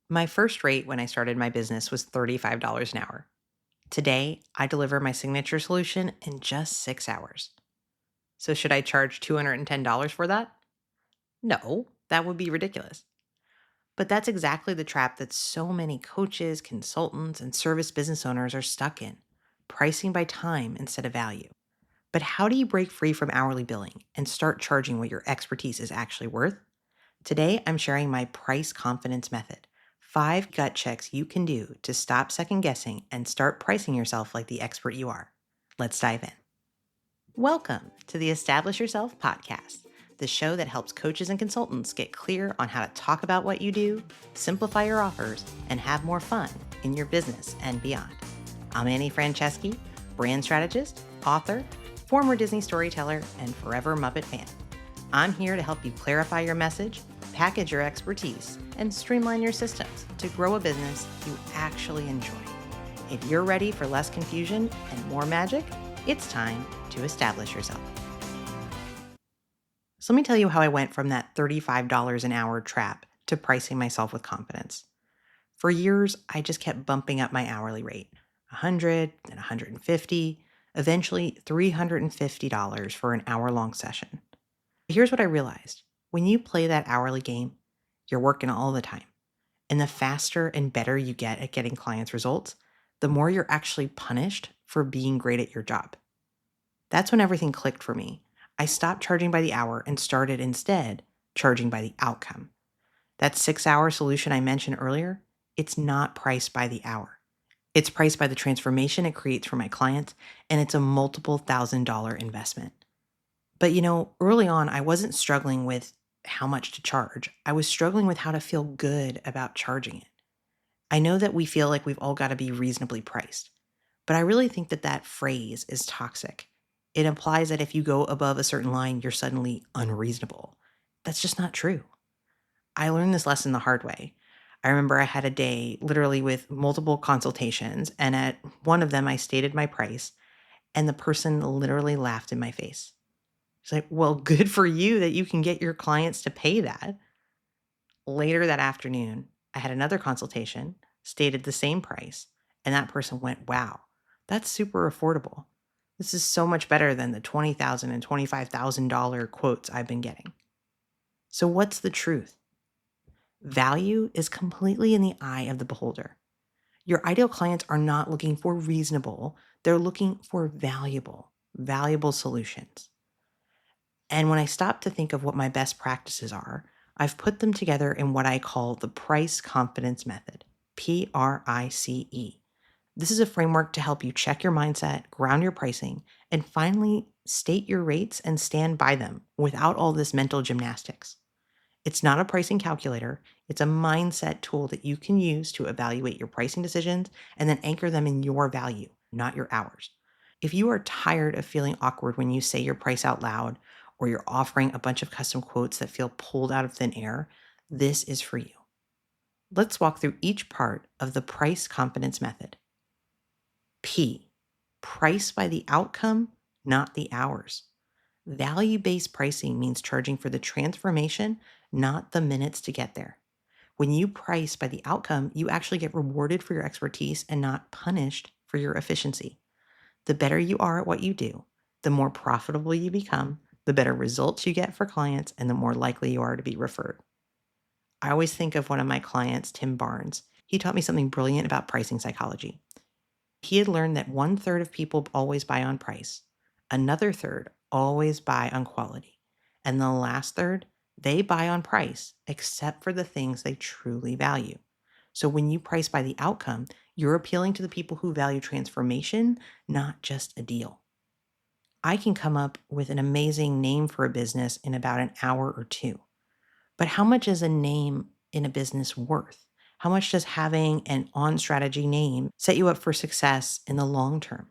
My first rate when I started my business was $35 an hour. Today, I deliver my signature solution in just 6 hours. So, should I charge $210 for that? No, that would be ridiculous. But that's exactly the trap that so many coaches, consultants, and service business owners are stuck in, pricing by time instead of value. But how do you break free from hourly billing and start charging what your expertise is actually worth? Today, I'm sharing my price confidence method, 5 gut checks you can do to stop second guessing and start pricing yourself like the expert you are. Let's dive in. Welcome to the Establish Yourself podcast, the show that helps coaches and consultants get clear on how to talk about what you do, simplify your offers, and have more fun in your business and beyond. I'm Annie Franceschi, brand strategist, author, former Disney storyteller, and forever Muppet fan. I'm here to help you clarify your message, package your expertise, and streamline your systems to grow a business you actually enjoy. If you're ready for less confusion and more magic, it's time to establish yourself. So let me tell you how I went from that $35 an hour trap to pricing myself with confidence. For years, I just kept bumping up my hourly rate, 100, then 150, eventually $350 for an hour-long session. Here's what I realized. When you play that hourly game, you're working all the time. And the faster and better you get at getting clients' results, the more you're actually punished for being great at your job. That's when everything clicked for me. I stopped charging by the hour and started instead charging by the outcome. That 6-hour solution I mentioned earlier, it's not priced by the hour. It's priced by the transformation it creates for my clients, and it's a multiple $1,000 investment. But early on, I wasn't struggling with how much to charge. I was struggling with how to feel good about charging it. I know that we feel like we've all got to be reasonably priced, but I really think that that phrase is toxic. It implies that if you go above a certain line, you're suddenly unreasonable. That's just not true. I learned this lesson the hard way. I remember I had a day literally with multiple consultations, and at one of them, I stated my price, and the person literally laughed in my face. It's like, well, good for you that you can get your clients to pay that. Later that afternoon, I had another consultation, stated the same price, and that person went, wow, that's super affordable. This is so much better than the $20,000 and $25,000 quotes I've been getting. So what's the truth? Value is completely in the eye of the beholder. Your ideal clients are not looking for reasonable, they're looking for valuable solutions. And when I stop to think of what my best practices are, I've put them together in what I call the price confidence method, P.R.I.C.E. This is a framework to help you check your mindset, ground your pricing, and finally state your rates and stand by them without all this mental gymnastics. It's not a pricing calculator, it's a mindset tool that you can use to evaluate your pricing decisions and then anchor them in your value, not your hours. If you are tired of feeling awkward when you say your price out loud or you're offering a bunch of custom quotes that feel pulled out of thin air, this is for you. Let's walk through each part of the price confidence method. P, price by the outcome, not the hours. Value-based pricing means charging for the transformation, not the minutes to get there. When you price by the outcome, you actually get rewarded for your expertise and not punished for your efficiency. The better you are at what you do, the more profitable you become, the better results you get for clients, and the more likely you are to be referred. I always think of one of my clients, Tim Barnes. He taught me something brilliant about pricing psychology. He had learned that 1/3 of people always buy on price, another third always buy on quality, and the last third, they buy on price except for the things they truly value. So when you price by the outcome, you're appealing to the people who value transformation, not just a deal. I can come up with an amazing name for a business in about an hour or two. But how much is a name in a business worth? How much does having an on strategy name set you up for success in the long term?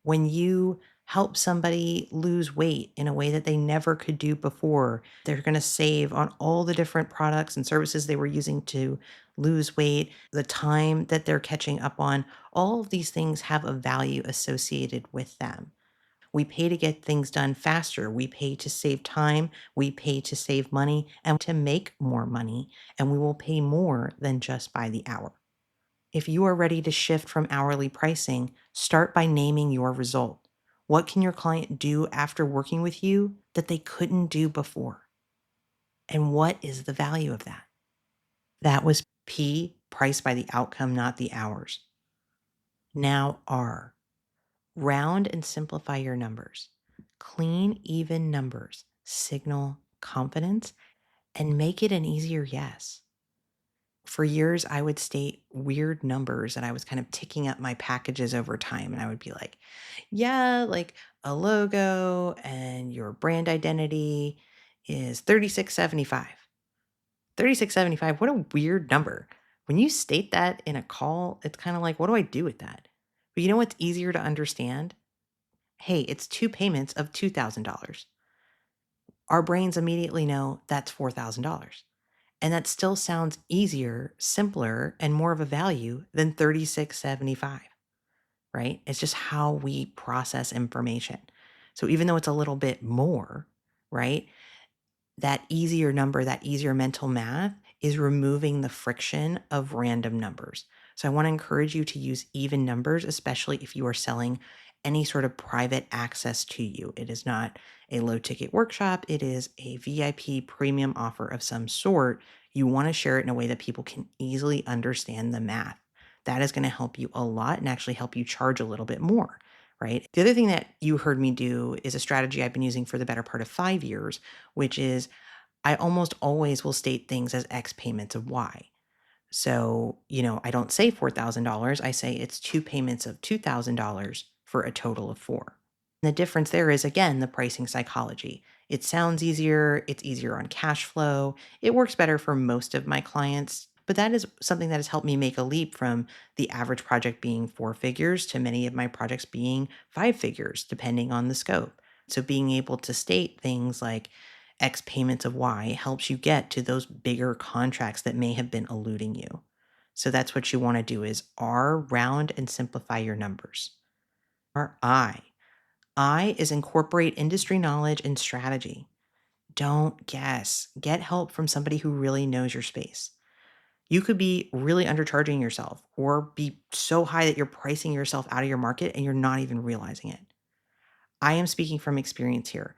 When you help somebody lose weight in a way that they never could do before, they're going to save on all the different products and services they were using to lose weight, the time that they're catching up on. All of these things have a value associated with them. We pay to get things done faster. We pay to save time. We pay to save money and to make more money. And we will pay more than just by the hour. If you are ready to shift from hourly pricing, start by naming your result. What can your client do after working with you that they couldn't do before? And what is the value of that? That was P, price by the outcome, not the hours. Now R, round and simplify your numbers. Clean, even numbers signal confidence and make it an easier yes. For years, I would state weird numbers and I was kind of ticking up my packages over time. And I would be like, yeah, like a logo and your brand identity is 3675. 3675, what a weird number. When you state that in a call, it's kind of like, what do I do with that? But you know what's easier to understand? Hey, it's two payments of $2,000. Our brains immediately know that's $4,000. And that still sounds easier, simpler, and more of a value than 3675, right? It's just how we process information. So even though it's a little bit more, right? That easier number, that easier mental math is removing the friction of random numbers. So I want to encourage you to use even numbers, especially if you are selling any sort of private access to you. It is not a low ticket workshop, it is a VIP premium offer of some sort. You want to share it in a way that people can easily understand the math. That is going to help you a lot and actually help you charge a little bit more, right? The other thing that you heard me do is a strategy I've been using for the better part of 5 years, which is I almost always will state things as X payments of Y. So, I don't say $4,000. I say it's two payments of $2,000 for a total of four. And the difference there is, again, the pricing psychology. It sounds easier. It's easier on cash flow. It works better for most of my clients. But that is something that has helped me make a leap from the average project being four figures to many of my projects being five figures, depending on the scope. So being able to state things like X payments of Y helps you get to those bigger contracts that may have been eluding you. So that's what you want to do is R, round and simplify your numbers. R, I is incorporate industry knowledge and strategy. Don't guess. Get help from somebody who really knows your space. You could be really undercharging yourself or be so high that you're pricing yourself out of your market and you're not even realizing it. I am speaking from experience here.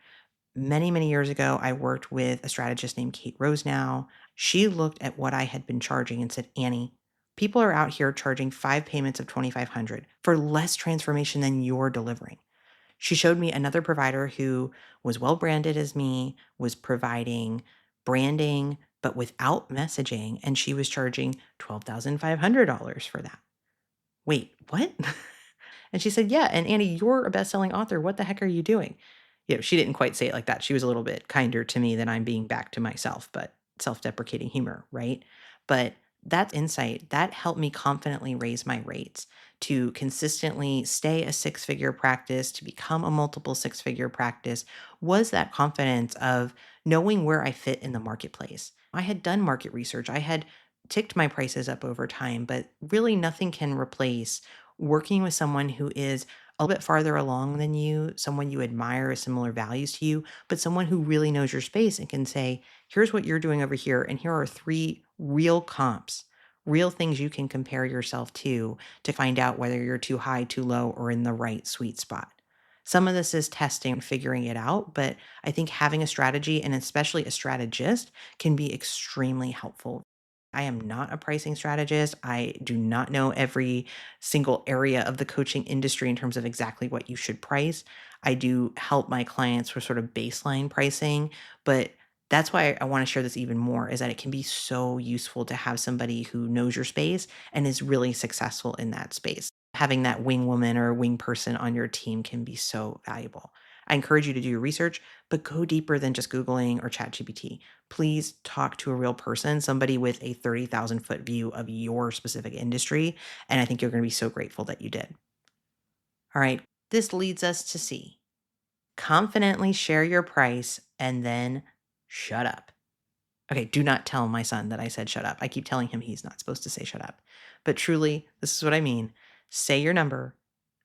Many, many years ago, I worked with a strategist named Kate Rosenau. She looked at what I had been charging and said, Annie, people are out here charging five payments of 2,500 for less transformation than you're delivering. She showed me another provider who was well branded as me, was providing branding, but without messaging, and she was charging $12,500 for that. Wait, what? And she said, yeah. And Annie, you're a best-selling author. What the heck are you doing? She didn't quite say it like that. She was a little bit kinder to me than I'm being back to myself, but self-deprecating humor, right? But that insight, that helped me confidently raise my rates to consistently stay a six-figure practice, to become a multiple six-figure practice, was that confidence of knowing where I fit in the marketplace. I had done market research. I had ticked my prices up over time, but really nothing can replace working with someone who is a little bit farther along than you, someone you admire, similar values to you, but someone who really knows your space and can say, here's what you're doing over here. And here are three real comps, real things you can compare yourself to find out whether you're too high, too low, or in the right sweet spot. Some of this is testing and figuring it out, but I think having a strategy and especially a strategist can be extremely helpful. I am not a pricing strategist. I do not know every single area of the coaching industry in terms of exactly what you should price. I do help my clients with sort of baseline pricing, but that's why I want to share this even more is that it can be so useful to have somebody who knows your space and is really successful in that space. Having that wing woman or wing person on your team can be so valuable. I encourage you to do your research, but go deeper than just Googling or ChatGPT. Please talk to a real person, somebody with a 30,000-foot view of your specific industry. And I think you're going to be so grateful that you did. All right. This leads us to C. Confidently share your price and then shut up. Okay. Do not tell my son that I said shut up. I keep telling him he's not supposed to say shut up. But truly, this is what I mean. Say your number,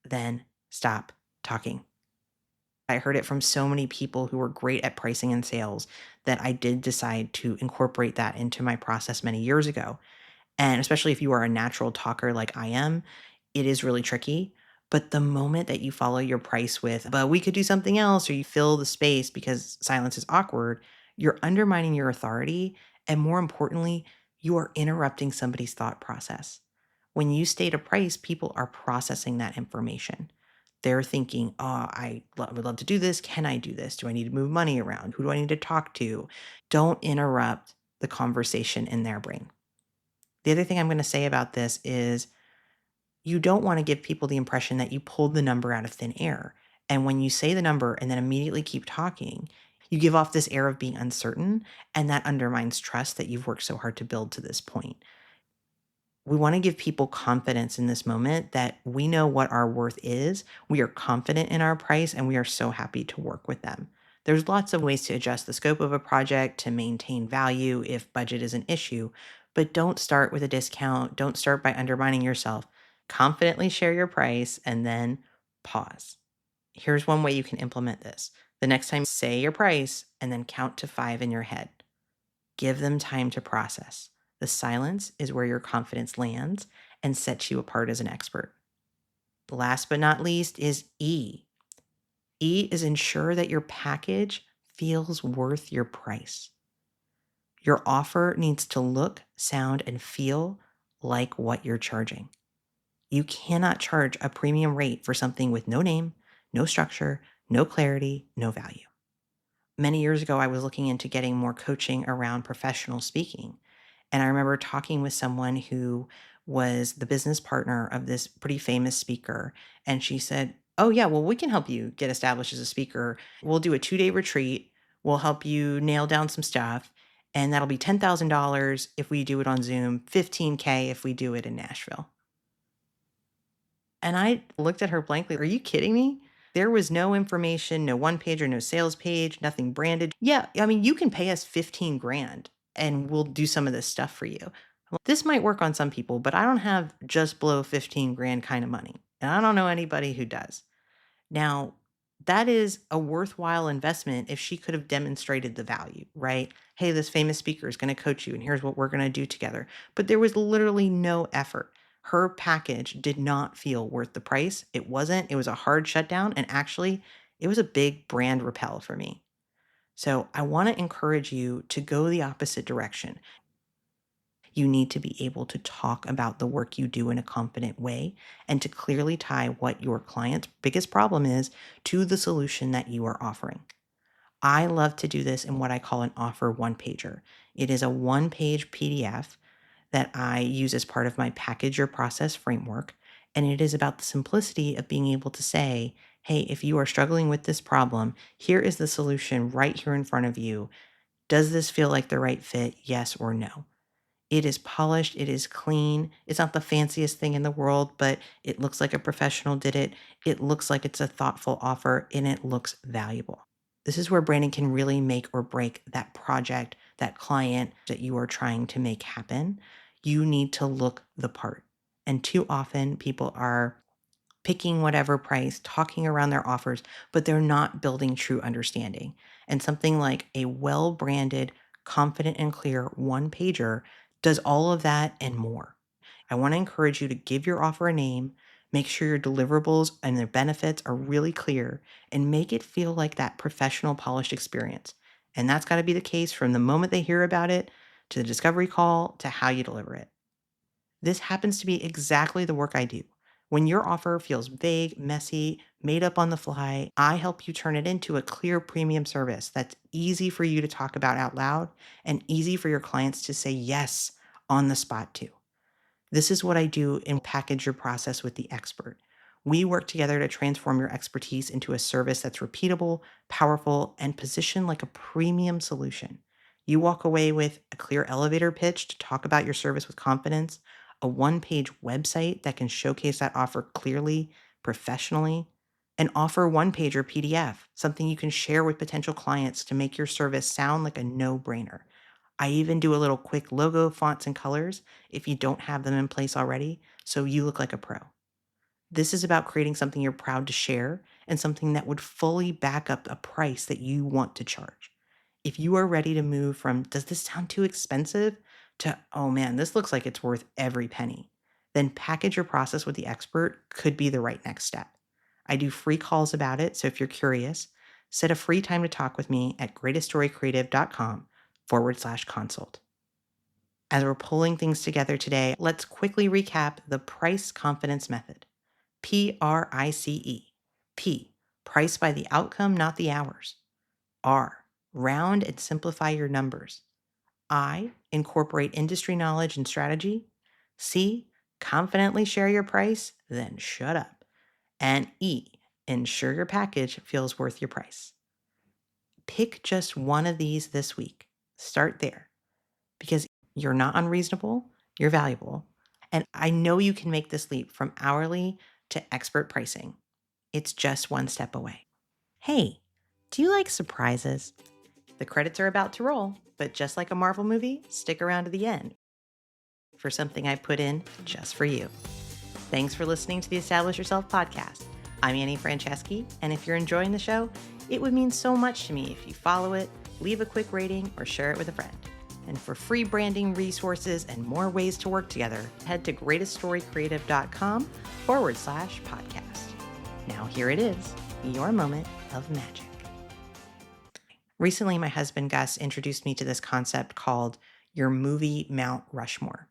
then stop talking. I heard it from so many people who were great at pricing and sales that I did decide to incorporate that into my process many years ago. And especially if you are a natural talker like I am, it is really tricky. But the moment that you follow your price with, but we could do something else, or you fill the space because silence is awkward, you're undermining your authority. And more importantly, you are interrupting somebody's thought process. When you state a price, people are processing that information. They're thinking, oh, would love to do this. Can I do this? Do I need to move money around? Who do I need to talk to? Don't interrupt the conversation in their brain. The other thing I'm going to say about this is you don't want to give people the impression that you pulled the number out of thin air. And when you say the number and then immediately keep talking, you give off this air of being uncertain, and that undermines trust that you've worked so hard to build to this point. We want to give people confidence in this moment that we know what our worth is. We are confident in our price and we are so happy to work with them. There's lots of ways to adjust the scope of a project to maintain value if budget is an issue, but don't start with a discount. Don't start by undermining yourself. Confidently share your price and then pause. Here's one way you can implement this. The next time, say your price and then count to 5 in your head. Give them time to process. The silence is where your confidence lands and sets you apart as an expert. Last but not least is E. E is ensure that your package feels worth your price. Your offer needs to look, sound, and feel like what you're charging. You cannot charge a premium rate for something with no name, no structure, no clarity, no value. Many years ago, I was looking into getting more coaching around professional speaking. And I remember talking with someone who was the business partner of this pretty famous speaker. And she said, oh, yeah, well, we can help you get established as a speaker. We'll do a 2-day retreat. We'll help you nail down some stuff. And that'll be $10,000 if we do it on Zoom, 15K if we do it in Nashville. And I looked at her blankly. Are you kidding me? There was no information, no one page or no sales page, nothing branded. Yeah, I mean, you can pay us 15 grand and we'll do some of this stuff for you. Well, this might work on some people, but I don't have just below 15 grand kind of money. And I don't know anybody who does. Now, that is a worthwhile investment if she could have demonstrated the value, right? Hey, this famous speaker is going to coach you, and here's what we're going to do together. But there was literally no effort. Her package did not feel worth the price. It wasn't. It was a hard shutdown. And actually, it was a big brand repel for me. So I want to encourage you to go the opposite direction. You need to be able to talk about the work you do in a confident way and to clearly tie what your client's biggest problem is to the solution that you are offering. I love to do this in what I call an offer one pager. It is a one-page PDF that I use as part of my package your process framework. And it is about the simplicity of being able to say, hey, if you are struggling with this problem, here is the solution right here in front of you. Does this feel like the right fit? Yes or no? It is polished, it is clean. It's not the fanciest thing in the world, but it looks like a professional did it. It looks like it's a thoughtful offer and it looks valuable. This is where branding can really make or break that project, that client that you are trying to make happen. You need to look the part. And too often people are picking whatever price, talking around their offers, but they're not building true understanding. And something like a well branded, confident, and clear one pager does all of that and more. I want to encourage you to give your offer a name, make sure your deliverables and their benefits are really clear, and make it feel like that professional, polished experience. And that's got to be the case from the moment they hear about it to the discovery call to how you deliver it. This happens to be exactly the work I do. When your offer feels vague, messy, made up on the fly, I help you turn it into a clear premium service that's easy for you to talk about out loud and easy for your clients to say yes on the spot to. This is what I do in Package Your Process with the Expert. We work together to transform your expertise into a service that's repeatable, powerful, and positioned like a premium solution. You walk away with a clear elevator pitch to talk about your service with confidence, a one-page website that can showcase that offer clearly, professionally, an offer one-pager PDF, something you can share with potential clients to make your service sound like a no-brainer. I even do a little quick logo, fonts, and colors if you don't have them in place already, so you look like a pro. This is about creating something you're proud to share and something that would fully back up a price that you want to charge. If you are ready to move from, does this sound too expensive, to, oh man, this looks like it's worth every penny, then package your process with the expert could be the right next step. I do free calls about it. So if you're curious, set a free time to talk with me at greateststorycreative.com/consult. As we're pulling things together today, let's quickly recap the price confidence method. P.R.I.C.E. P, price by the outcome, not the hours. R, round and simplify your numbers. I, incorporate industry knowledge and strategy. C, confidently share your price, then shut up. And E, ensure your package feels worth your price. Pick just one of these this week. Start there because you're not unreasonable, you're valuable. And I know you can make this leap from hourly to expert pricing. It's just one step away. Hey, do you like surprises? The credits are about to roll, but just like a Marvel movie, stick around to the end for something I put in just for you. Thanks for listening to the Establish Yourself podcast. I'm Annie Franceschi, and if you're enjoying the show, it would mean so much to me if you follow it, leave a quick rating, or share it with a friend. And for free branding resources and more ways to work together, head to greateststorycreative.com/podcast. Now here it is, your moment of magic. Recently, my husband Gus introduced me to this concept called your movie Mount Rushmore.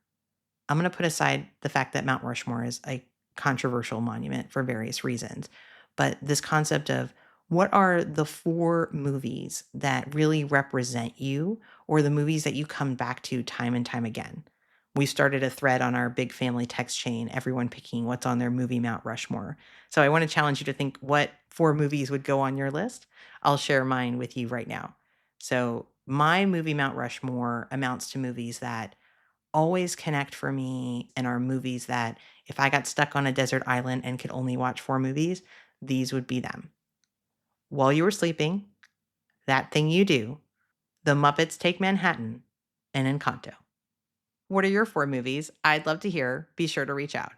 I'm going to put aside the fact that Mount Rushmore is a controversial monument for various reasons, but this concept of what are the 4 movies that really represent you or the movies that you come back to time and time again. We started a thread on our big family text chain, everyone picking what's on their movie Mount Rushmore. So I want to challenge you to think what 4 movies would go on your list. I'll share mine with you right now. So my movie Mount Rushmore amounts to movies that always connect for me and are movies that if I got stuck on a desert island and could only watch 4 movies, these would be them. While You Were Sleeping, That Thing You Do, The Muppets Take Manhattan, and Encanto. What are your 4 movies? I'd love to hear. Be sure to reach out.